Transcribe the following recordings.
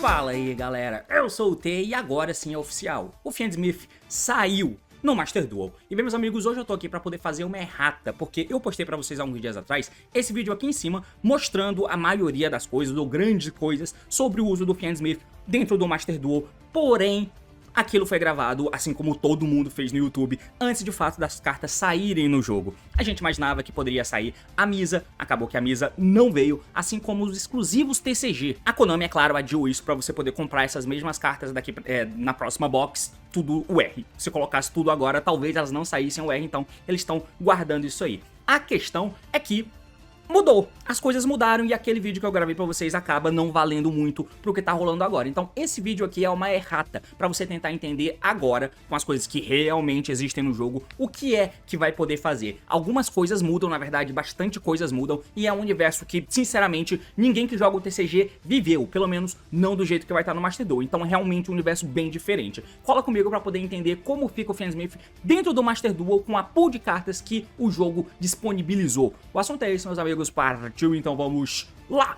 Fala aí galera, eu sou o T e agora sim é oficial, o Fiendsmith saiu no Master Duel. E bem meus amigos, hoje eu tô aqui pra poder fazer uma errata, porque eu postei pra vocês há alguns dias atrás esse vídeo aqui em cima, mostrando a maioria das coisas, ou grandes coisas, sobre o uso do Fiendsmith dentro do Master Duel, porém aquilo foi gravado, assim como todo mundo fez no YouTube, antes de fato das cartas saírem no jogo. A gente imaginava que poderia sair a Misa, acabou que a Misa não veio, assim como os exclusivos TCG. A Konami, é claro, adiou isso pra você poder comprar essas mesmas cartas daqui na próxima box, tudo o R. Se colocasse tudo agora, talvez elas não saíssem o R, então eles estão guardando isso aí. A questão é que mudou, as coisas mudaram e aquele vídeo que eu gravei pra vocês acaba não valendo muito pro que tá rolando agora. Então esse vídeo aqui é uma errata pra você tentar entender agora, com as coisas que realmente existem no jogo, o que é que vai poder fazer. Algumas coisas mudam, na verdade, bastante coisas mudam, e é um universo que, sinceramente, ninguém que joga o TCG viveu, pelo menos não do jeito que vai estar no Master Duel. Então é realmente um universo bem diferente. Cola comigo pra poder entender como fica o Fiendsmith dentro do Master Duel com a pool de cartas que o jogo disponibilizou. O assunto é esse, meus amigos. Partiu, então vamos lá!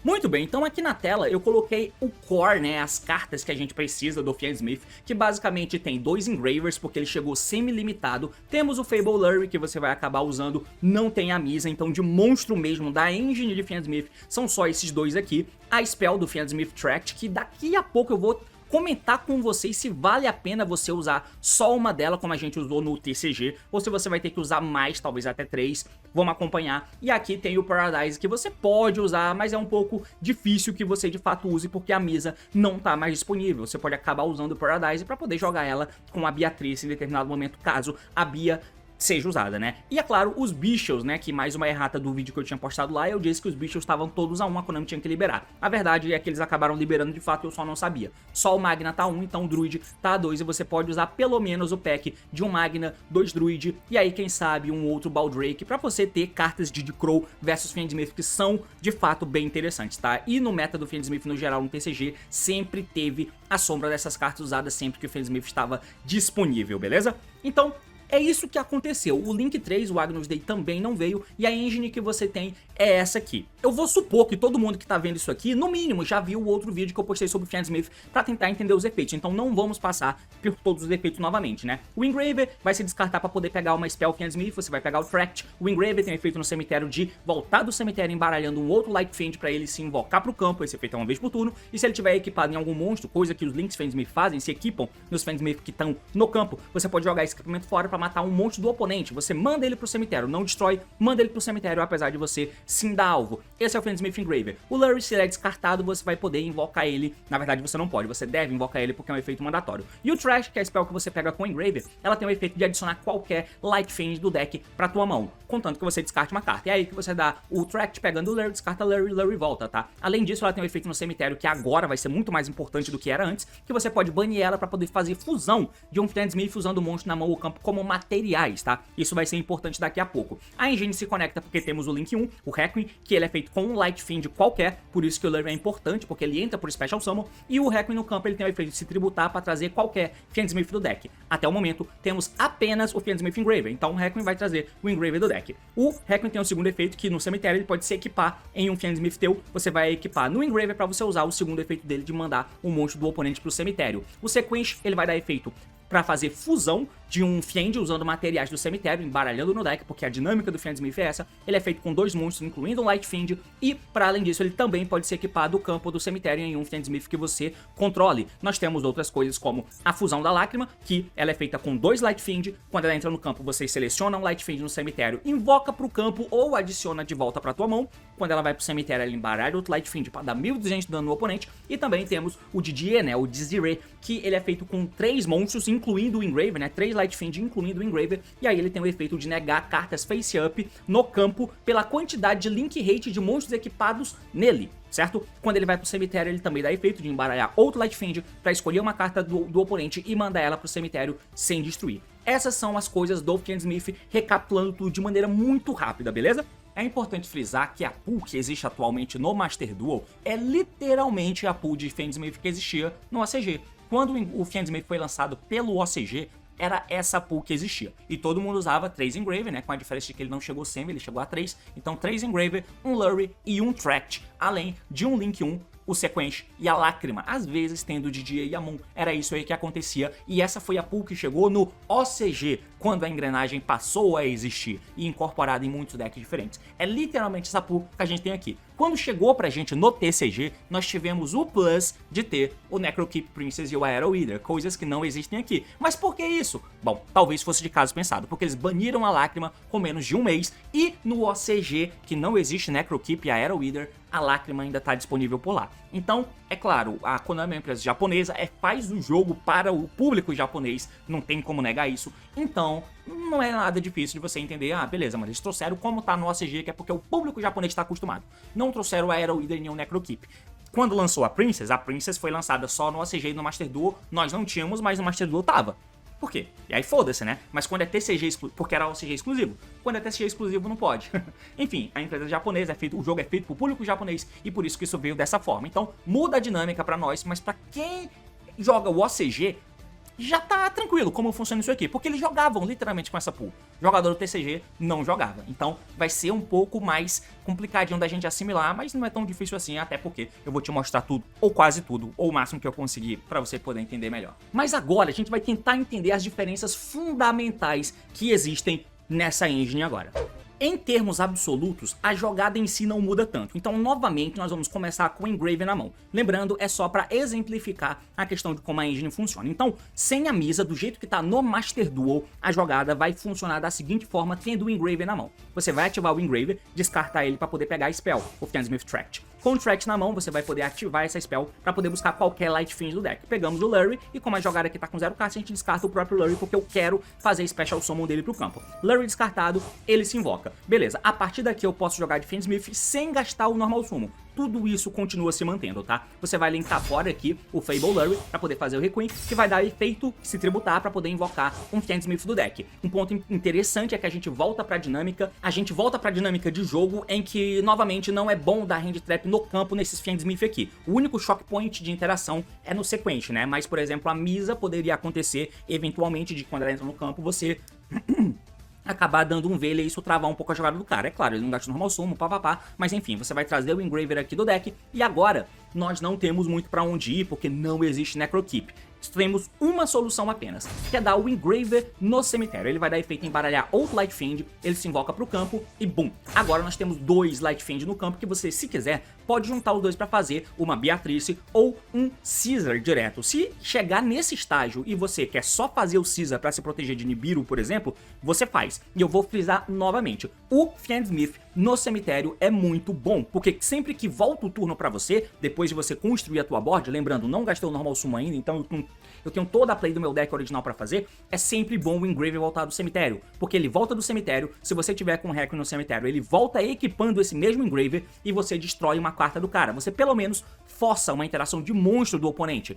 Muito bem, então aqui na tela eu coloquei o core, né, as cartas que a gente precisa do Fiendsmith, que basicamente tem 2 engravers, porque ele chegou semi-limitado, temos o Fable Lurry, que você vai acabar usando, não tem a Misa, então de monstro mesmo, da engine de Fiendsmith, são só esses dois aqui, a spell do Fiendsmith Tract, que daqui a pouco eu vou comentar com vocês se vale a pena você usar só uma dela, como a gente usou no TCG, ou se você vai ter que usar mais, talvez até 3, vamos acompanhar. E aqui tem o Paradise, que você pode usar, mas é um pouco difícil que você de fato use, porque a Misa não tá mais disponível. Você pode acabar usando o Paradise para poder jogar ela com a Beatrice em determinado momento, caso a Bia seja usada, né? E é claro, os bichos, né, que mais uma errata do vídeo que eu tinha postado lá, eu disse que os bichos estavam todos a 1, a Konami tinha que liberar. A verdade é que eles acabaram liberando de fato, eu só não sabia. Só o Magna tá 1, então o Druid tá 2, e você pode usar pelo menos o pack de um Magna, 2 Druid, e aí quem sabe um outro Baldrake, pra você ter cartas de Crow versus Fiendsmith que são de fato bem interessantes, tá? E no meta do Fiendsmith no geral no TCG, sempre teve a sombra dessas cartas usadas sempre que o Fiendsmith estava disponível, beleza? Então é isso que aconteceu, o Link 3, o Agnus Dei também não veio, e a engine que você tem é essa aqui. Eu vou supor que todo mundo que tá vendo isso aqui, no mínimo, já viu o outro vídeo que eu postei sobre o Fiendsmith pra tentar entender os efeitos, então não vamos passar por todos os efeitos novamente, né? O Engraver vai se descartar pra poder pegar uma spell Fiendsmith, você vai pegar o Tract. O Engraver tem um efeito no cemitério de voltar do cemitério embaralhando um outro Light Fiend pra ele se invocar pro campo, esse efeito é uma vez por turno, e se ele tiver equipado em algum monstro, coisa que os Links Fiendsmith fazem, se equipam nos Fiendsmith que estão no campo, você pode jogar esse equipamento fora pra matar um monstro do oponente, você manda ele pro cemitério, não destrói, manda ele pro cemitério apesar de você sim dar alvo. Esse é o Fiendsmith Engraver. O Lurry, se ele é descartado, você vai poder invocar ele, na verdade você não pode, você deve invocar ele porque é um efeito mandatório. E o Trash, que é a spell que você pega com o Engraver, ela tem o efeito de adicionar qualquer Light Fiend do deck pra tua mão, contanto que você descarte uma carta. É aí que você dá o Tract pegando o Lurry, descarta o Lurry, Lurry volta, tá? Além disso, ela tem um efeito no cemitério que agora vai ser muito mais importante do que era antes, que você pode banir ela pra poder fazer fusão de um Fiendsmith usando o monstro na mão ou campo como materiais, tá? Isso vai ser importante daqui a pouco. A engine se conecta porque temos o Link 1, o Requiem, que ele é feito com um Light Fiend qualquer, por isso que o Lurry é importante, porque ele entra por Special Summon, e o Requiem no campo ele tem o efeito de se tributar para trazer qualquer Fiendsmith do deck. Até o momento, temos apenas o Fiendsmith Engraver, então o Requiem vai trazer o Engraver do deck. O Requiem tem um segundo efeito que no cemitério ele pode se equipar em um Fiendsmith teu, você vai equipar no Engraver para você usar o segundo efeito dele de mandar um monstro do oponente pro cemitério. O Sequence, ele vai dar efeito para fazer fusão de um Fiend usando materiais do cemitério, embaralhando no deck, porque a dinâmica do Fiendsmith é essa. Ele é feito com 2 monstros, incluindo um Light Fiend, e para além disso ele também pode ser equipado do campo do cemitério em um Fiendsmith que você controle. Nós temos outras coisas como a fusão da Lágrima, que ela é feita com 2 Light Fiend. Quando ela entra no campo, você seleciona um Light Fiend no cemitério, invoca pro campo ou adiciona de volta pra tua mão. Quando ela vai pro cemitério, ela embaralha outro Light Fiend para dar 1200 de dano no oponente. E também temos o Didier, né, o Desiree, que ele é feito com 3 monstros, incluindo o Engraver, né, 3 Light Fiend, incluindo o Engraver, e aí ele tem o efeito de negar cartas face up no campo pela quantidade de link rate de monstros equipados nele, certo? Quando ele vai pro cemitério, ele também dá efeito de embaralhar outro Light Fiend pra escolher uma carta do oponente e mandar ela pro cemitério sem destruir. Essas são as coisas do Fiendsmith, recapitulando tudo de maneira muito rápida, beleza? É importante frisar que a pool que existe atualmente no Master Duel é literalmente a pool de Fiendsmith que existia no OCG. Quando o Fiendsmith foi lançado pelo OCG, era essa pool que existia. E todo mundo usava 3 Engraver, né? Com a diferença de que ele não chegou semi, ele chegou a 3. Então 3 Engraver, um Lurry e um Tract, além de um Link 1 o Sequence e a Lágrima, às vezes tendo o Didier e a Moon. Era isso aí que acontecia, e essa foi a pool que chegou no OCG, quando a engrenagem passou a existir e incorporada em muitos decks diferentes. É literalmente essa pool que a gente tem aqui. Quando chegou pra gente no TCG, nós tivemos o plus de ter o Necrokeep Princess e o Aero Eater, coisas que não existem aqui. Mas por que isso? Bom, talvez fosse de caso pensado, porque eles baniram a Lágrima com menos de um mês, e no OCG, que não existe Necrokeep e Aero Eater, a Lágrima ainda está disponível por lá. Então, é claro, a Konami é uma empresa japonesa, faz o jogo para o público japonês, não tem como negar isso. Então, não é nada difícil de você entender, ah, beleza, mas eles trouxeram como tá no OCG, que é porque o público japonês está acostumado. Não trouxeram a Aero Eater nem o Necrokeep. Quando lançou a Princess foi lançada só no OCG e no Master Duel, nós não tínhamos, mas no Master Duel tava. Por quê? E aí foda-se, né? Mas quando é TCG exclusivo, porque era OCG exclusivo, quando é TCG exclusivo não pode. Enfim, a empresa japonesa o jogo é feito pro público japonês e por isso que isso veio dessa forma. Então muda a dinâmica pra nós, mas pra quem joga o OCG, já tá tranquilo como funciona isso aqui, porque eles jogavam literalmente com essa pool. O jogador do TCG não jogava, então vai ser um pouco mais complicadinho da gente assimilar, mas não é tão difícil assim, até porque eu vou te mostrar tudo, ou quase tudo, ou o máximo que eu conseguir, pra você poder entender melhor. Mas agora a gente vai tentar entender as diferenças fundamentais que existem nessa engine agora. Em termos absolutos, a jogada em si não muda tanto, então novamente nós vamos começar com o Engrave na mão. Lembrando, é só para exemplificar a questão de como a engine funciona. Então, sem a Misa, do jeito que tá no Master Duel, a jogada vai funcionar da seguinte forma, tendo o Engrave na mão. Você vai ativar o Engrave, descartar ele para poder pegar a spell, o Fiendsmith Tract. Com o Tract na mão, você vai poder ativar essa spell para poder buscar qualquer Light Fiend do deck. Pegamos o Lurry, e como a jogada aqui tá com 0k, a gente descarta o próprio Lurry, porque eu quero fazer Special Summon dele pro campo. Lurry descartado, ele se invoca. Beleza, a partir daqui eu posso jogar de Fiendsmith sem gastar o Normal Summon. Tudo isso continua se mantendo, tá? Você vai linkar fora aqui o Fable Lurry para poder fazer o Requiem, que vai dar efeito se tributar para poder invocar um Fiendsmith do deck. Um ponto interessante é que a gente volta pra dinâmica, de jogo em que, novamente, não é bom dar Hand Trap no campo nesses Fiendsmith aqui. O único Shock Point de interação é no Sequence, né? Mas, por exemplo, a Misa poderia acontecer, eventualmente, de quando ela entra no campo, você acabar dando um velho e isso travar um pouco a jogada do cara. É claro, ele não gasta normal sumo, papapá, mas enfim, você vai trazer o Engraver aqui do deck, e agora nós não temos muito pra onde ir, porque não existe Necrokeep. Temos uma solução apenas, que é dar o Engraver no cemitério. Ele vai dar efeito em embaralhar outro Light Fiend, ele se invoca pro campo e bum! Agora nós temos dois Light Fiend no campo que você, se quiser, pode juntar os dois para fazer uma Beatrice ou um Caesar direto. Se chegar nesse estágio e você quer só fazer o Caesar para se proteger de Nibiru, por exemplo, você faz. E eu vou frisar novamente, o Fiendsmith no cemitério é muito bom, porque sempre que volta o turno para você, depois de você construir a tua board, lembrando, não gastei o Normal Summon ainda, então eu tenho toda a play do meu deck original para fazer, é sempre bom o Engraver voltar do cemitério, porque ele volta do cemitério, se você tiver com o Requiem no cemitério, ele volta equipando esse mesmo Engraver e você destrói uma carta do cara. Você pelo menos força uma interação de monstro do oponente.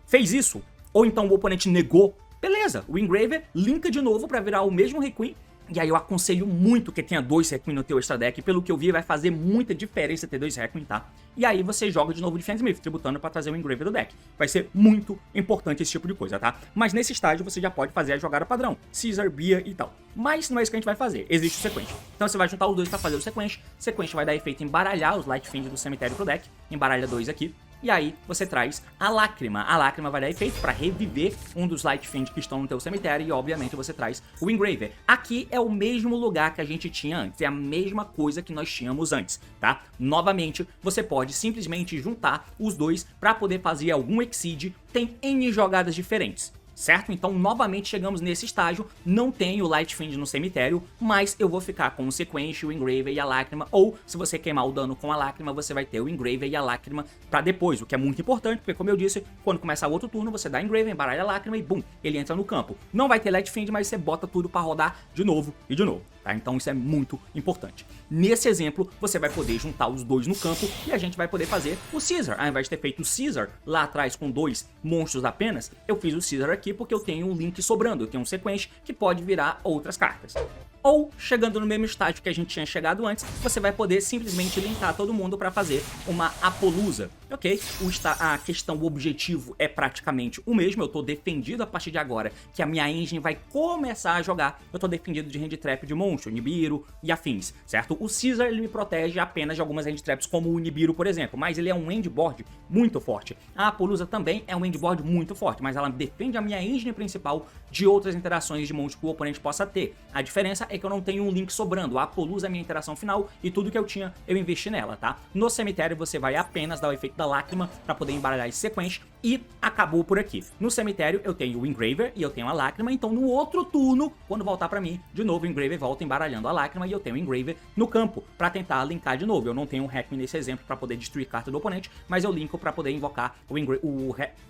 Fez isso? Ou então o oponente negou? Beleza, o Engraver linka de novo para virar o mesmo Requiem. E aí eu aconselho muito que tenha dois Requiem no teu extra deck, pelo que eu vi vai fazer muita diferença ter dois Requiem, tá? E aí você joga de novo de Fiendsmith, tributando pra trazer o Engraver do deck. Vai ser muito importante esse tipo de coisa, tá? Mas nesse estágio você já pode fazer a jogada padrão, Caesar, Bia e tal. Mas não é isso que a gente vai fazer, existe o Sequence. Então você vai juntar os dois pra fazer o Sequence, Sequence vai dar efeito em embaralhar os Light Fiend do cemitério pro deck, embaralha dois aqui. E aí você traz a Lágrima vai dar efeito para reviver um dos Light Fiend que estão no teu cemitério e obviamente você traz o Engraver. Aqui é o mesmo lugar que a gente tinha antes, é a mesma coisa que nós tínhamos antes, tá? Novamente, você pode simplesmente juntar os dois para poder fazer algum Exceed, tem N jogadas diferentes. Certo? Então, novamente chegamos nesse estágio, não tenho o Light Fiend no cemitério, mas eu vou ficar com o Sequence, o Engraver e a Lágrima, ou se você queimar o dano com a Lágrima, você vai ter o Engraver e a Lágrima pra depois, o que é muito importante, porque como eu disse, quando começar o outro turno, você dá Engraver, embaralha a Lágrima e bum, ele entra no campo. Não vai ter Light Fiend, mas você bota tudo pra rodar de novo e de novo. Tá? Então isso é muito importante. Nesse exemplo, você vai poder juntar os dois no campo e a gente vai poder fazer o Caesar. Ao invés de ter feito o Caesar lá atrás com dois monstros apenas, eu fiz o Caesar aqui porque eu tenho um link sobrando, eu tenho um Sequence que pode virar outras cartas. ou chegando no mesmo estágio que a gente tinha chegado antes, você vai poder simplesmente linkar todo mundo para fazer uma Apollousa, ok? A questão, o objetivo é praticamente o mesmo. Eu tô defendido a partir de agora que a minha engine vai começar a jogar. Eu tô defendido de hand trap de monstro, Nibiru e afins, certo? O Caesar, ele me protege apenas de algumas hand traps como o Nibiru, por exemplo, mas ele é um endboard muito forte. A Apollousa também é um endboard muito forte, mas ela defende a minha engine principal de outras interações de monstro que o oponente possa ter. A diferença é que eu não tenho um link sobrando. A Apollousa é a minha interação final e tudo que eu tinha eu investi nela, tá? No cemitério você vai apenas dar o efeito da lágrima para poder embaralhar esse sequência e acabou por aqui. No cemitério eu tenho o Engraver e eu tenho a lágrima, então no outro turno, quando voltar para mim, de novo o Engraver volta embaralhando a lágrima e eu tenho o Engraver no campo para tentar linkar de novo. Eu não tenho um Hackme nesse exemplo para poder destruir carta do oponente, mas eu linko para poder invocar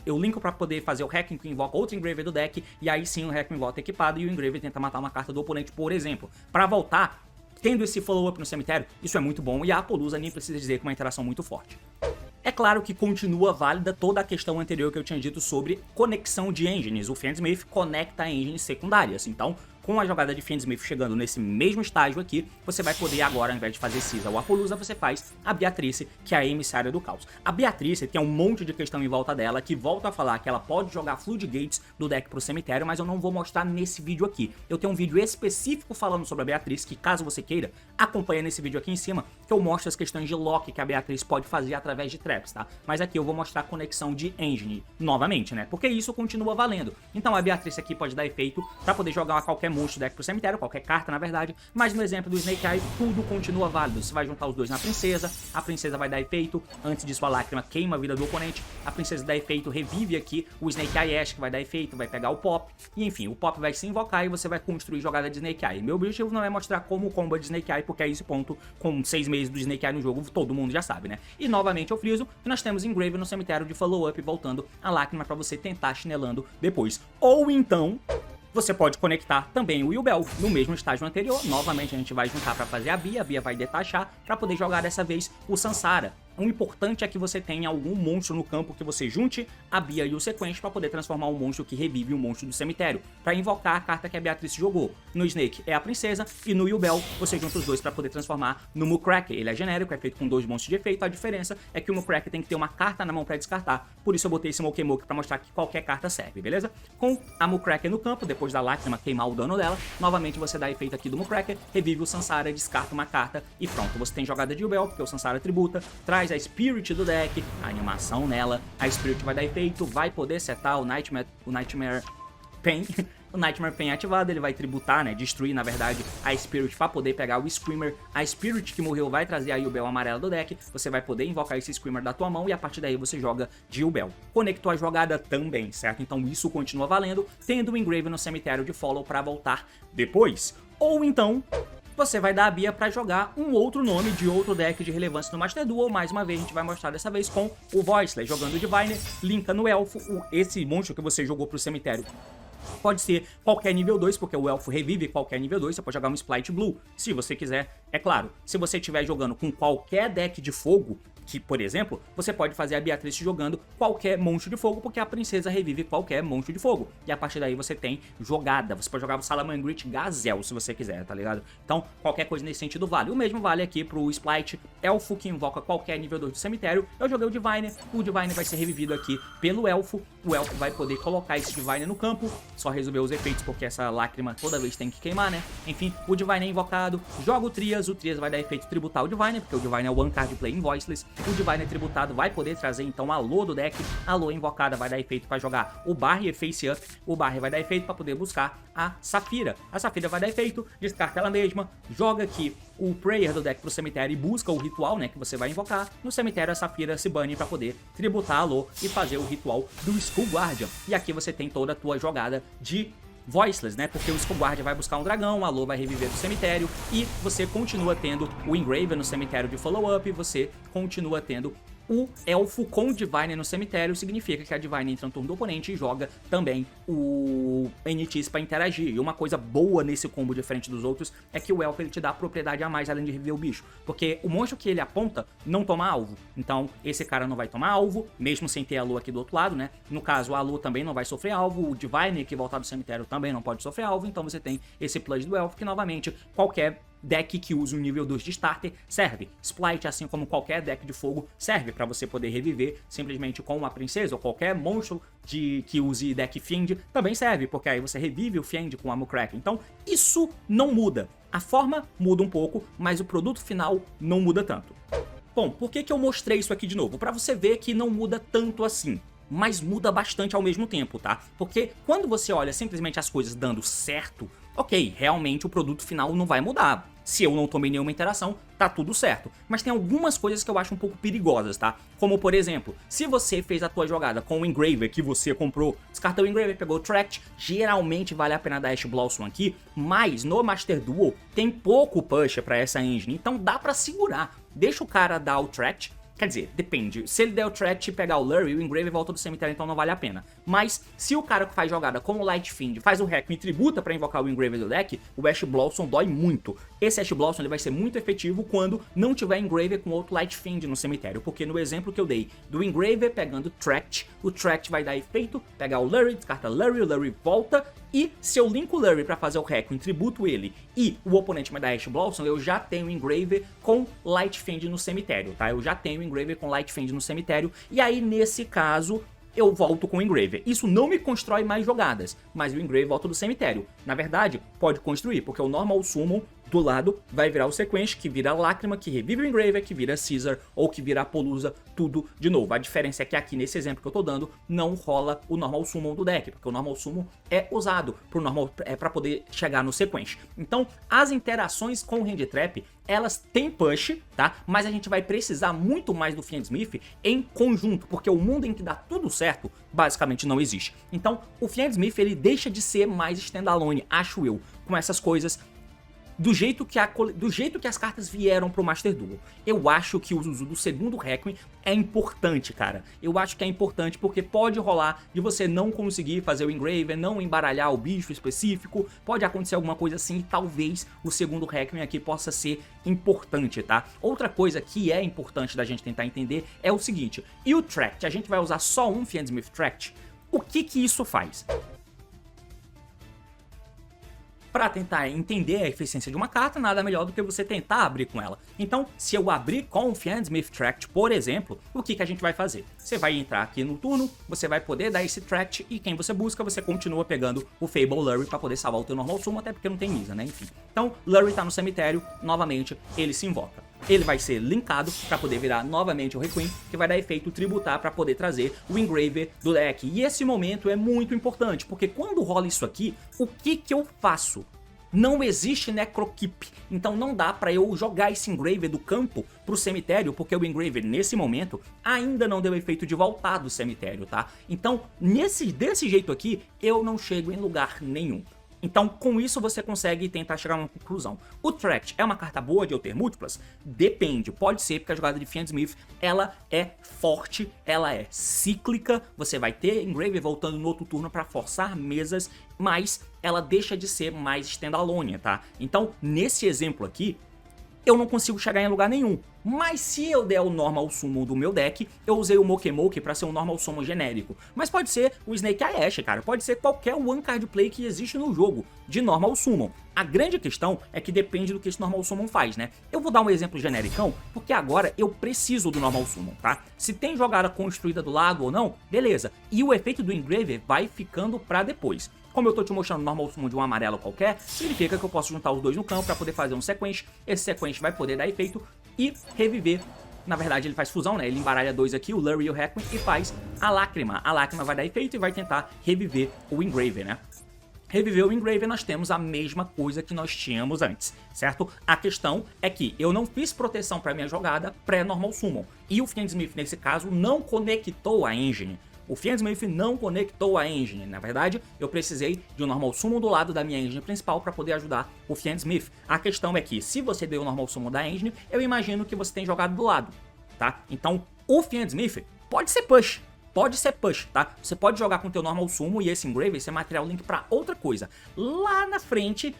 eu linko para poder fazer o Hacking que invoca outro Engraver do deck e aí sim o Hackme volta equipado e o Engraver tenta matar uma carta do oponente, por exemplo. Para voltar, tendo esse follow-up no cemitério, isso é muito bom e a Apollousa nem precisa dizer com uma interação muito forte. É claro que continua válida toda a questão anterior que eu tinha dito sobre conexão de engines. O Fiendsmith conecta engines secundárias, então com a jogada de Fiendsmith chegando nesse mesmo estágio aqui, você vai poder agora, ao invés de fazer Caesar ou Apollousa, você faz a Beatrice, que é a emissária do caos. A Beatrice tem um monte de questão em volta dela, que volta a falar que ela pode jogar Floodgates do deck pro cemitério, mas eu não vou mostrar nesse vídeo aqui. Eu tenho um vídeo específico falando sobre a Beatrice, que caso você queira, acompanha nesse vídeo aqui em cima, que eu mostro as questões de lock que a Beatrice pode fazer através de traps, tá? Mas aqui eu vou mostrar a conexão de engine novamente, né? Porque isso continua valendo. Então a Beatrice aqui pode dar efeito pra poder jogar qualquer monstro do deck pro cemitério, qualquer carta na verdade, mas no exemplo do Snake Eye tudo continua válido. Você vai juntar os dois na princesa, a princesa vai dar efeito, antes disso a lágrima queima a vida do oponente, a princesa dá efeito, revive aqui o Snake Eye Ash que vai dar efeito, vai pegar o Pop, e enfim, o Pop vai se invocar e você vai construir jogada de Snake Eye. Meu objetivo não é mostrar como o combo de Snake Eye, porque a esse ponto, com 6 meses do Snake Eye no jogo, todo mundo já sabe, né? E novamente eu friso que nós temos Engraver no cemitério de follow-up, voltando a lágrima pra você tentar chinelando depois. Ou então você pode conectar também o Yubel no mesmo estágio anterior. Novamente a gente vai juntar para fazer a Bia vai detachar para poder jogar dessa vez o Sansara. O importante é que você tenha algum monstro no campo que você junte a Bia e o Sequence para poder transformar um monstro que revive um monstro do cemitério, para invocar a carta que a Beatrice jogou. No Snake é a princesa e no Yubel você junta os dois para poder transformar no Mucracker. Ele é genérico, é feito com 2 monstros de efeito, a diferença é que o Mucracker tem que ter uma carta na mão para descartar, por isso eu botei esse Mokemoke para mostrar que qualquer carta serve, beleza? Com a Mucracker no campo, depois da lágrima queimar o dano dela, novamente você dá efeito aqui do Mucracker, revive o Sansara, descarta uma carta e pronto, você tem jogada de Yubel, porque o Sansara tributa, traz a Spirit do deck, a animação nela, a Spirit vai dar efeito, vai poder setar o Nightmare Pain, o Nightmare Pain ativado, ele vai tributar, né, destruir na verdade a Spirit para poder pegar o Screamer, a Spirit que morreu vai trazer a Yubel amarela do deck, você vai poder invocar esse Screamer da tua mão e a partir daí você joga de Yubel. Conectou a jogada também, certo? Então isso continua valendo, tendo o Engraver no cemitério de follow para voltar depois. Ou então você vai dar a Bia pra jogar um outro nome de outro deck de relevância no Master Duel. Mais uma vez a gente vai mostrar dessa vez com o Voiceless, jogando o Diviner, linka no Elfo, esse monstro que você jogou pro cemitério. Pode ser qualquer nível 2, porque o Elfo revive qualquer nível 2, você pode jogar um Splight Blue, se você quiser, é claro. Se você estiver jogando com qualquer deck de fogo, que, por exemplo, você pode fazer a Beatrice jogando qualquer monstro de fogo, porque a princesa revive qualquer monstro de fogo. E a partir daí você tem jogada. Você pode jogar o Salamangreat Gazelle, se você quiser, tá ligado? Então, qualquer coisa nesse sentido vale. O mesmo vale aqui pro Splight Elfo, que invoca qualquer nível 2 do cemitério. Eu joguei o Diviner. O Diviner vai ser revivido aqui pelo Elfo. O Elfo vai poder colocar esse Diviner no campo. Só resolver os efeitos, porque essa lágrima toda vez tem que queimar, né? Enfim, o Diviner é invocado. Joga o Trias vai dar efeito tributar o Diviner, porque o Diviner é o One Card Play em Voiceless. O Diviner tributado vai poder trazer então a Alô do deck. A Alô invocada vai dar efeito para jogar o Barrier Face Up. O Barrier vai dar efeito para poder buscar a Safira. A Safira vai dar efeito, descarta ela mesma, joga aqui o Prayer do deck pro cemitério e busca o ritual, né, que você vai invocar. No cemitério a Safira se bane para poder tributar a Alô e fazer o ritual do Skull Guardian. E aqui você tem toda a tua jogada de Voiceless, né? Porque o Skull Guardian vai buscar um dragão, a Alô vai reviver do cemitério e você continua tendo o Engraver no cemitério de follow-up, você continua tendo o elfo com o Divine no cemitério significa que a Divine entra no turno do oponente e joga também o NTs para interagir. E uma coisa boa nesse combo diferente dos outros é que o elfo ele te dá propriedade a mais além de reviver o bicho, porque o monstro que ele aponta não toma alvo, então esse cara não vai tomar alvo, mesmo sem ter a lua aqui do outro lado, né? No caso, a lua também não vai sofrer alvo, o Divine que voltar do cemitério também não pode sofrer alvo, então você tem esse plus do elfo que novamente qualquer deck que use um nível 2 de starter serve. Splight, assim como qualquer deck de fogo, serve para você poder reviver simplesmente com uma princesa ou qualquer monstro que use deck Fiend também serve, porque aí você revive o Fiend com a Mucrack. Então isso não muda. A forma muda um pouco, mas o produto final não muda tanto. Bom, por que eu mostrei isso aqui de novo? Para você ver que não muda tanto assim, mas muda bastante ao mesmo tempo, tá? Porque quando você olha simplesmente as coisas dando certo, ok, realmente o produto final não vai mudar. Se eu não tomei nenhuma interação, tá tudo certo. Mas tem algumas coisas que eu acho um pouco perigosas, tá? Como, por exemplo, se você fez a tua jogada com o Engraver que você comprou, descartou o Engraver, pegou o Tract, geralmente vale a pena dar Ash Blossom aqui, mas no Master Duel tem pouco push pra essa engine, então dá pra segurar. Deixa o cara dar o Tract. Quer dizer, depende. Se ele der o Tract e pegar o Lurry, o Engraver volta do cemitério, então não vale a pena. Mas, se o cara que faz jogada como o Light Fiend faz o Hack e tributa pra invocar o Engraver do deck, o Ash Blossom dói muito. Esse Ash Blossom ele vai ser muito efetivo quando não tiver Engraver com outro Light Fiend no cemitério. Porque no exemplo que eu dei do Engraver pegando o Tract vai dar efeito, pegar o Lurry, descarta o Lurry volta. E se eu linko o Lurry pra fazer o Hack e tributo ele e o oponente me dá Ash Blossom, eu já tenho Engraver com Light Fiend no cemitério, tá? Eu já tenho Engraver com Light Fiend no cemitério, e aí nesse caso eu volto com o Engraver. Isso não me constrói mais jogadas, mas o Engraver volta do cemitério. Na verdade, pode construir, porque o Normal Summon do lado vai virar o Sequence, que vira Lágrima, que revive o Engraver, que vira Caesar ou que vira Apollousa, tudo de novo. A diferença é que aqui nesse exemplo que eu tô dando, não rola o Normal Summon do deck, porque o Normal Summon é usado para poder chegar no Sequence. Então, as interações com o Hand Trap, elas têm push, tá? Mas a gente vai precisar muito mais do Fiend Smith em conjunto, porque o mundo em que dá tudo certo, basicamente não existe. Então, o Fiend Smith, ele deixa de ser mais standalone, acho eu, com essas coisas do jeito que as cartas vieram pro Master Duel. Eu acho que o uso do segundo Requiem é importante, cara. Eu acho que é importante porque pode rolar de você não conseguir fazer o Engraver, não embaralhar o bicho específico, pode acontecer alguma coisa assim e talvez o segundo Requiem aqui possa ser importante, tá? Outra coisa que é importante da gente tentar entender é o seguinte, e o Tract? A gente vai usar só um Fiend Smith Tract? O que isso faz? Para tentar entender a eficiência de uma carta, nada melhor do que você tentar abrir com ela. Então, se eu abrir com o Fiend Smith Tract, por exemplo, o que a gente vai fazer? Você vai entrar aqui no turno, você vai poder dar esse Tract e quem você busca, você continua pegando o Fable Lurry para poder salvar o teu Normal Summon, até porque não tem Misa, né? Enfim. Então, Lurry tá no cemitério, novamente, ele se invoca. Ele vai ser linkado para poder virar novamente o Requiem, que vai dar efeito tributar para poder trazer o Engraver do deck. E esse momento é muito importante, porque quando rola isso aqui, o que eu faço? Não existe Necrokeep, então não dá para eu jogar esse Engraver do campo pro cemitério, porque o Engraver nesse momento ainda não deu efeito de voltar do cemitério, tá? Então, desse jeito aqui, eu não chego em lugar nenhum. Então, com isso você consegue tentar chegar a uma conclusão. O Tract é uma carta boa de eu ter múltiplas? Depende, pode ser, porque a jogada de Fiend Smith, ela é forte, ela é cíclica, você vai ter Engraver voltando no outro turno para forçar mesas, mas ela deixa de ser mais standalone, tá? Então, nesse exemplo aqui, eu não consigo chegar em lugar nenhum. Mas se eu der o Normal Summon do meu deck, eu usei o Mokemoke pra ser um Normal Summon genérico. Mas pode ser o Snake Eye Ash, cara. Pode ser qualquer One Card Play que existe no jogo de Normal Summon. A grande questão é que depende do que esse Normal Summon faz, né? Eu vou dar um exemplo genericão, porque agora eu preciso do Normal Summon, tá? Se tem jogada construída do lado ou não, beleza. E o efeito do Engraver vai ficando pra depois. Como eu tô te mostrando o Normal Summon de um amarelo qualquer, significa que eu posso juntar os dois no campo para poder fazer um Sequence. Esse Sequence vai poder dar efeito e reviver. Na verdade ele faz fusão, né? Ele embaralha dois aqui, o Lurry e o Requiem, e faz a Lágrima. A Lágrima vai dar efeito e vai tentar reviver o Engraver, né? Reviver o Engraver, nós temos a mesma coisa que nós tínhamos antes, certo? A questão é que eu não fiz proteção para minha jogada pré-Normal Summon. E o Fiend Smith, nesse caso, não conectou a engine. O Fiend Smith não conectou a engine. Na verdade, eu precisei de um Normal Summon do lado da minha engine principal para poder ajudar o Fiend Smith. A questão é que, se você deu o Normal Summon da engine, eu imagino que você tem jogado do lado, tá? Então, O Fiend Smith pode ser push. Pode ser push, tá? Você pode jogar com o teu normal summon e esse Engrave ser material link pra outra coisa. Lá na frente,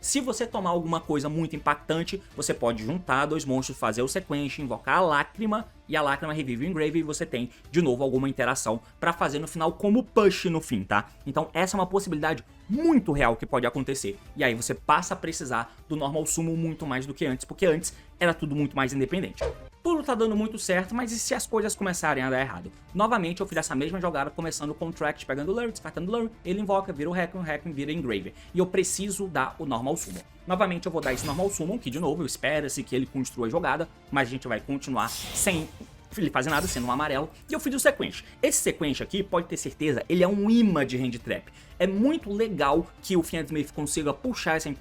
se você tomar alguma coisa muito impactante, você pode juntar dois monstros, fazer o sequência, invocar a lágrima, e a lágrima revive o Engrave e você tem, de novo, alguma interação pra fazer no final como push no fim, tá? Então essa é uma possibilidade muito real que pode acontecer. E aí você passa a precisar do normal summon muito mais do que antes, porque antes era tudo muito mais independente. Tudo tá dando muito certo, mas e se as coisas começarem a dar errado? Novamente eu fiz essa mesma jogada começando com o Tract, pegando o Lurry, descartando o Lurry, ele invoca, vira o Requiem vira Engrave. E eu preciso dar o Normal Summon. Novamente eu vou dar esse Normal Summon, que de novo espera-se que ele construa a jogada, mas a gente vai continuar sem ele fazer nada, sendo um amarelo, e eu fiz o Sequence. Esse Sequence aqui, pode ter certeza, ele é um imã de Hand Trap. É muito legal que o Fiend Smith consiga puxar esse...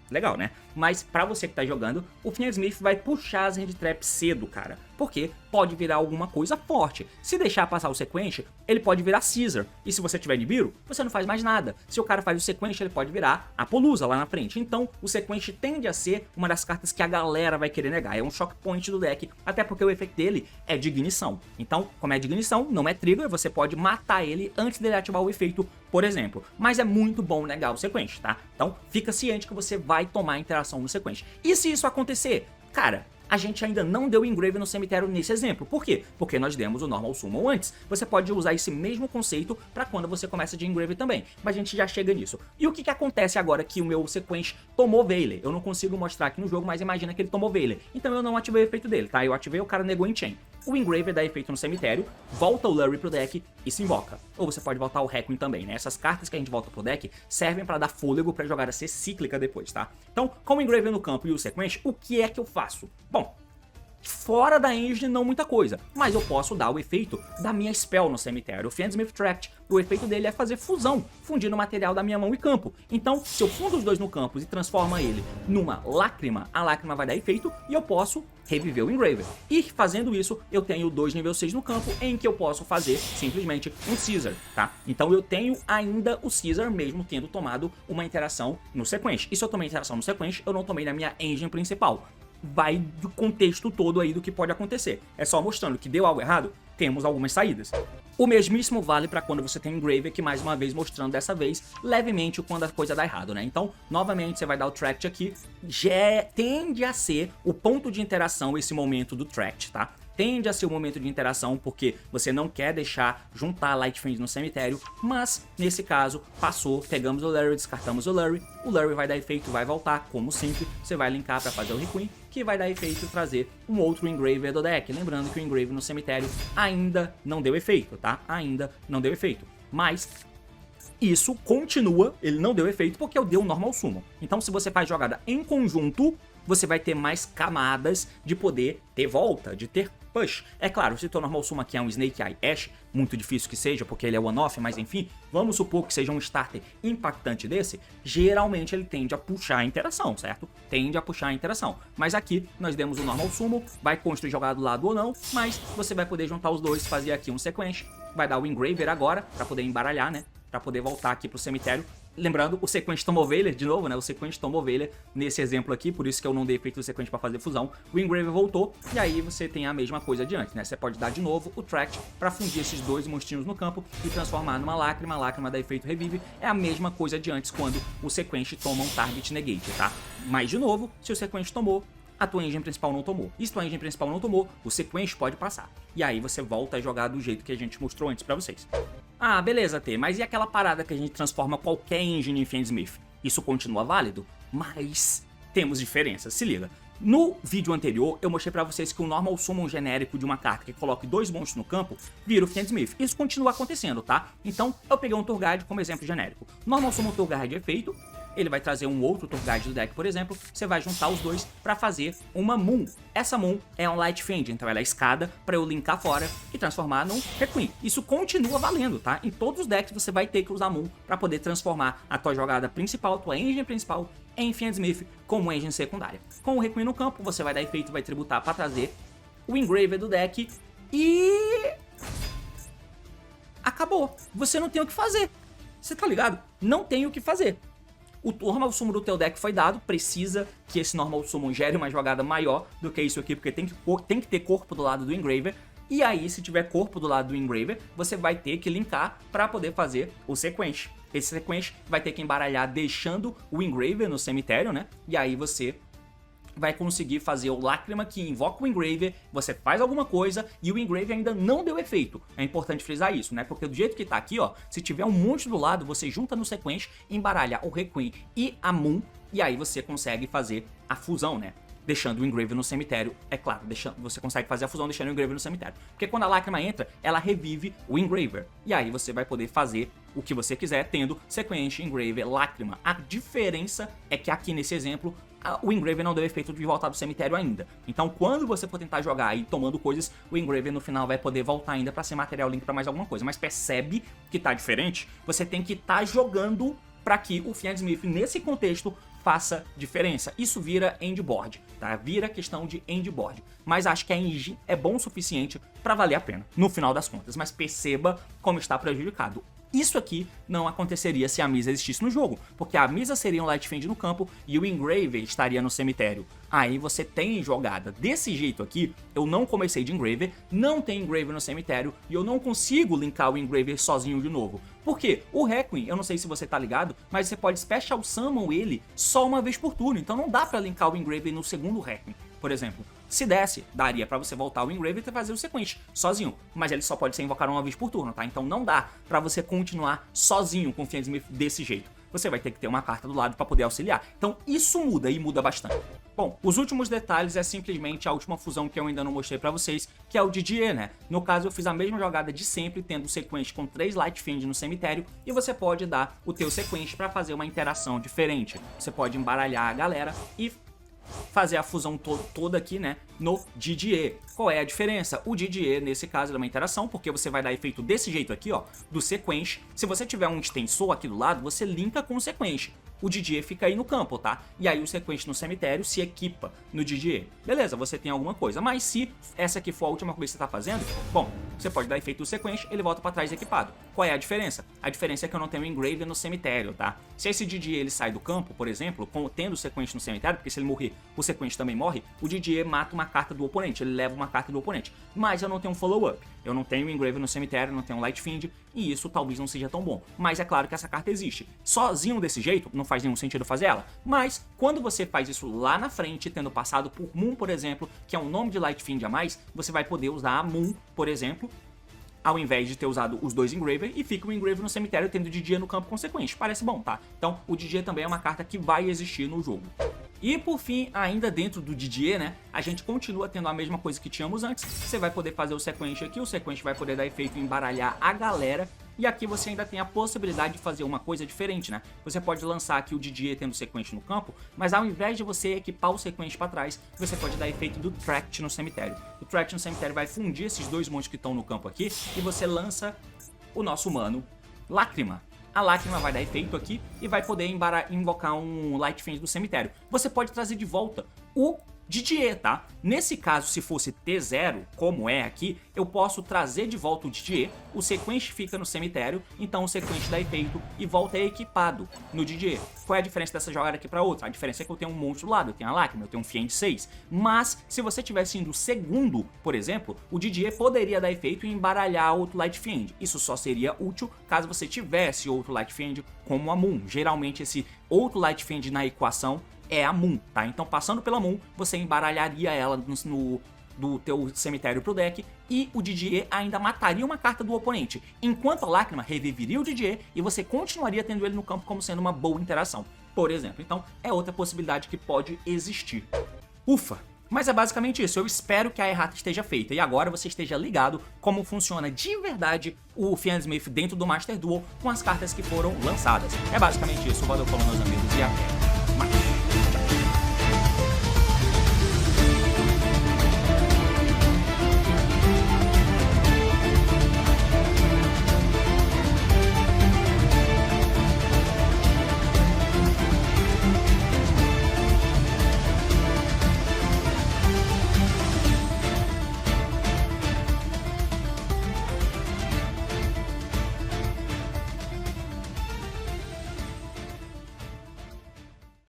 Legal, né? Mas pra você que tá jogando, o Fiend Smith vai puxar as Hand Traps cedo, cara. Porque pode virar alguma coisa forte. Se deixar passar o Sequence, ele pode virar Caesar. E se você tiver Nibiru, você não faz mais nada. Se o cara faz o Sequence, ele pode virar Apollousa lá na frente. Então, o Sequence tende a ser uma das cartas que a galera vai querer negar. É um shock point do deck, até porque o efeito dele é de ignição. Então, como é de ignição, não é trigger, você pode matar ele antes dele ativar o efeito, por exemplo. Mas é muito bom negar o Sequence, tá? Então, fica ciente que você vai tomar interação no Sequence. E se isso acontecer? Cara, a gente ainda não deu Engrave no cemitério nesse exemplo. Por quê? Porque nós demos o Normal Summon antes. Você pode usar esse mesmo conceito para quando você começa de Engrave também, mas a gente já chega nisso. E o que acontece agora que o meu Sequence tomou Veiler? Eu não consigo mostrar aqui no jogo, mas imagina que ele tomou Veiler. Então eu não ativei o efeito dele, tá? Eu ativei, o cara negou Enchain. O Engrave dá efeito no cemitério, volta o Lurry pro deck e se invoca. Ou você pode voltar o Requiem também, né? Essas cartas que a gente volta pro deck servem para dar fôlego pra jogada ser cíclica depois, tá? Então, com o Engrave no campo e o Sequence, o que é que eu faço? Bom, fora da engine não muita coisa, mas eu posso dar o efeito da minha spell no cemitério. O Fiend Smith Tract, o efeito dele é fazer fusão, fundindo o material da minha mão e campo. Então, se eu fundo os dois no campo e transforma ele numa lágrima, a lágrima vai dar efeito e eu posso reviver o Engraver. E fazendo isso, eu tenho 2 nível 6 no campo, em que eu posso fazer simplesmente um Caesar, tá? Então eu tenho ainda o Caesar, mesmo tendo tomado uma interação no Sequence. E se eu tomei interação no Sequence, eu não tomei na minha engine principal. Vai do contexto todo aí do que pode acontecer. É só mostrando que deu algo errado, temos algumas saídas. O mesmíssimo vale para quando você tem um Engraver, que mais uma vez mostrando dessa vez levemente quando a coisa dá errado, né? Então, novamente, você vai dar o Tract aqui, já tende a ser o ponto de interação esse momento do Tract, tá? Tende a ser o momento de interação porque você não quer deixar juntar Light Fiend no cemitério, mas nesse caso passou, pegamos o Lurry, descartamos o Lurry vai dar efeito, vai voltar, como sempre, você vai linkar para fazer o Requiem, que vai dar efeito e trazer um outro Engraver do deck. Lembrando que o Engraver no cemitério ainda não deu efeito, tá? Ainda não deu efeito, mas isso continua, ele não deu efeito porque eu dei um Normal Summon. Então se você faz jogada em conjunto, você vai ter mais camadas de poder ter volta, de ter push. É claro, se o teu Normal Summon aqui é um Snake Eye Ash, muito difícil que seja, porque ele é one-off, mas enfim, vamos supor que seja um starter impactante desse, geralmente ele tende a puxar a interação, certo? Tende a puxar a interação. Mas aqui nós demos o Normal Summon, vai construir jogada do lado ou não, mas você vai poder juntar os dois, fazer aqui um Sequence, vai dar o Engraver agora, pra poder embaralhar, né? Pra poder voltar aqui pro cemitério. Lembrando, o Sequence tomou Veiler, de novo, né? O Sequence tomou Veiler nesse exemplo aqui, por isso que eu não dei efeito do Sequence pra fazer fusão. O Engraver voltou, e aí você tem a mesma coisa adiante, né? Você pode dar de novo o Tract pra fundir esses dois monstrinhos no campo e transformar numa lágrima, a lágrima dá efeito revive. É a mesma coisa de antes quando o Sequence toma um Target Negate, tá? Mas, de novo, se o Sequence tomou, a tua engine principal não tomou. E se tua engine principal não tomou, o Sequence pode passar. E aí você volta a jogar do jeito que a gente mostrou antes pra vocês. Ah, beleza, T, mas e aquela parada que a gente transforma qualquer engine em Fiend Smith? Isso continua válido? Mas temos diferenças, se liga. No vídeo anterior, eu mostrei pra vocês que o Normal Summon genérico de uma carta que coloque 2 monstros no campo vira o Fiend Smith. Isso continua acontecendo, tá? Então, eu peguei um Tour Guide como exemplo genérico. Normal Summon Tour Guide é feito, ele vai trazer um outro Tour Guide do deck, por exemplo, você vai juntar os dois pra fazer uma Moon. Essa Moon é um Light Fiend, então ela é escada pra eu linkar fora e transformar num Requiem. Isso continua valendo, tá? Em todos os decks você vai ter que usar Moon pra poder transformar a tua jogada principal, a tua engine principal, em Fiend Smith como engine secundária. Com o Requiem no campo, você vai dar efeito, vai tributar pra trazer o Engraver do deck e... acabou. Você não tem o que fazer. Você tá ligado? Não tem o que fazer. o Normal Summon do teu deck foi dado, precisa que esse Normal Summon gere uma jogada maior do que isso aqui, porque tem que ter corpo do lado do Engraver. E aí, se tiver corpo do lado do Engraver, você vai ter que linkar para poder fazer o Sequence. Esse Sequence vai ter que embaralhar deixando o Engraver no cemitério, né? E aí você vai conseguir fazer o Lágrima que invoca o Engraver, você faz alguma coisa e o Engraver ainda não deu efeito. É importante frisar isso, né? Porque do jeito que tá aqui, ó, se tiver um monte do lado, você junta no Sequence, embaralha o Requiem e a Moon, e aí você consegue fazer a fusão, né? Deixando o Engraver no cemitério, é claro, você consegue fazer a fusão deixando o Engraver no cemitério. Porque quando a Lágrima entra, ela revive o Engraver. E aí você vai poder fazer o que você quiser, tendo Sequence, Engraver, Lágrima. A diferença é que aqui nesse exemplo, o Engraver não deu efeito de voltar do cemitério ainda. Então quando você for tentar jogar aí tomando coisas, o Engraver no final vai poder voltar ainda pra ser material link pra mais alguma coisa. Mas percebe que tá diferente? Você tem que estar jogando pra que o Fiend Smith, nesse contexto, faça diferença. Isso vira endboard, tá? Vira questão de endboard. Mas acho que a engine é bom o suficiente para valer a pena, no final das contas. Mas perceba como está prejudicado. Isso aqui não aconteceria se a Misa existisse no jogo, porque a Misa seria um Light Fiend no campo e o Engraver estaria no cemitério. Aí você tem jogada desse jeito aqui, eu não comecei de Engraver, não tem Engraver no cemitério e eu não consigo linkar o Engraver sozinho de novo. Por quê? O Requiem, eu não sei se você tá ligado, mas você pode Special Summon ele só uma vez por turno, então não dá pra linkar o Engraver no segundo Requiem, por exemplo. Se desse, daria pra você voltar o Engraver e fazer o Sequence sozinho, mas ele só pode ser invocado uma vez por turno, tá? Então não dá pra você continuar sozinho com o Fiend Smith desse jeito. Você vai ter que ter uma carta do lado pra poder auxiliar. Então isso muda e muda bastante. Bom, os últimos detalhes é simplesmente a última fusão que eu ainda não mostrei pra vocês, que é o DDE, né? No caso eu fiz a mesma jogada de sempre, tendo o Sequence com 3 Light Fiend no cemitério, e você pode dar o teu Sequence pra fazer uma interação diferente. Você pode embaralhar a galera e fazer a fusão toda aqui, né, no DDE. Qual é a diferença? O DDE, nesse caso, é uma interação, porque você vai dar efeito desse jeito aqui, ó, do Sequence. Se você tiver um extensor aqui do lado, você linka com o Sequence. O DDE fica aí no campo, tá? E aí o Sequence no cemitério se equipa no DDE. Beleza, você tem alguma coisa. Mas se essa aqui for a última coisa que você tá fazendo, bom, você pode dar efeito do Sequence, ele volta pra trás equipado. Qual é a diferença? A diferença é que eu não tenho Engraver no cemitério, tá? Se esse DDE ele sai do campo, por exemplo, tendo o Sequence no cemitério, porque se ele morrer, o Sequence também morre, o DDE mata uma carta do oponente, ele leva uma carta do oponente. Mas eu não tenho um follow-up. Eu não tenho Engraver no cemitério, não tenho Light Fiend, e isso talvez não seja tão bom. Mas é claro que essa carta existe. Sozinho desse jeito, não faz nenhum sentido fazer ela. Mas, quando você faz isso lá na frente, tendo passado por Moon, por exemplo, que é um nome de Light Fiend a mais, você vai poder usar a Moon, por exemplo, ao invés de ter usado os dois Engraver, e fica o Engraver no cemitério tendo o DDE no campo consequente. Parece bom, tá? Então, o DDE também é uma carta que vai existir no jogo. E por fim, ainda dentro do DDE, né, a gente continua tendo a mesma coisa que tínhamos antes. Você vai poder fazer o Sequence aqui, o Sequence vai poder dar efeito em embaralhar a galera. E aqui você ainda tem a possibilidade de fazer uma coisa diferente, né? Você pode lançar aqui o DDE tendo o Sequence no campo, mas ao invés de você equipar o Sequence para trás, você pode dar efeito do Tract no cemitério. O Tract no cemitério vai fundir esses dois monstros que estão no campo aqui, e você lança o nosso humano Lágrima. A Lágrima vai dar efeito aqui e vai poder invocar um Light Fiend do cemitério. Você pode trazer de volta o DDE, tá? Nesse caso, se fosse T0, como é aqui, eu posso trazer de volta o DDE, o Sequence fica no cemitério, então o Sequence dá efeito e volta equipado no DDE. Qual é a diferença dessa jogada aqui para outra? A diferença é que eu tenho um monstro do lado, eu tenho a Lágrima, eu tenho um Fiend 6, mas se você tivesse indo segundo, por exemplo, o DDE poderia dar efeito e embaralhar outro Light Fiend. Isso só seria útil caso você tivesse outro Light Fiend como a Moon. Geralmente esse outro Light Fiend na equação é a Moon, tá? Então passando pela Moon, você embaralharia ela do teu cemitério pro deck e o DDE ainda mataria uma carta do oponente, enquanto a Lágrima reviveria o DDE e você continuaria tendo ele no campo como sendo uma boa interação, por exemplo. Então é outra possibilidade que pode existir. Ufa! Mas é basicamente isso, eu espero que a errata esteja feita e agora você esteja ligado como funciona de verdade o Fiend Smith dentro do Master Duel com as cartas que foram lançadas. É basicamente isso, valeu, falou meus amigos, e até!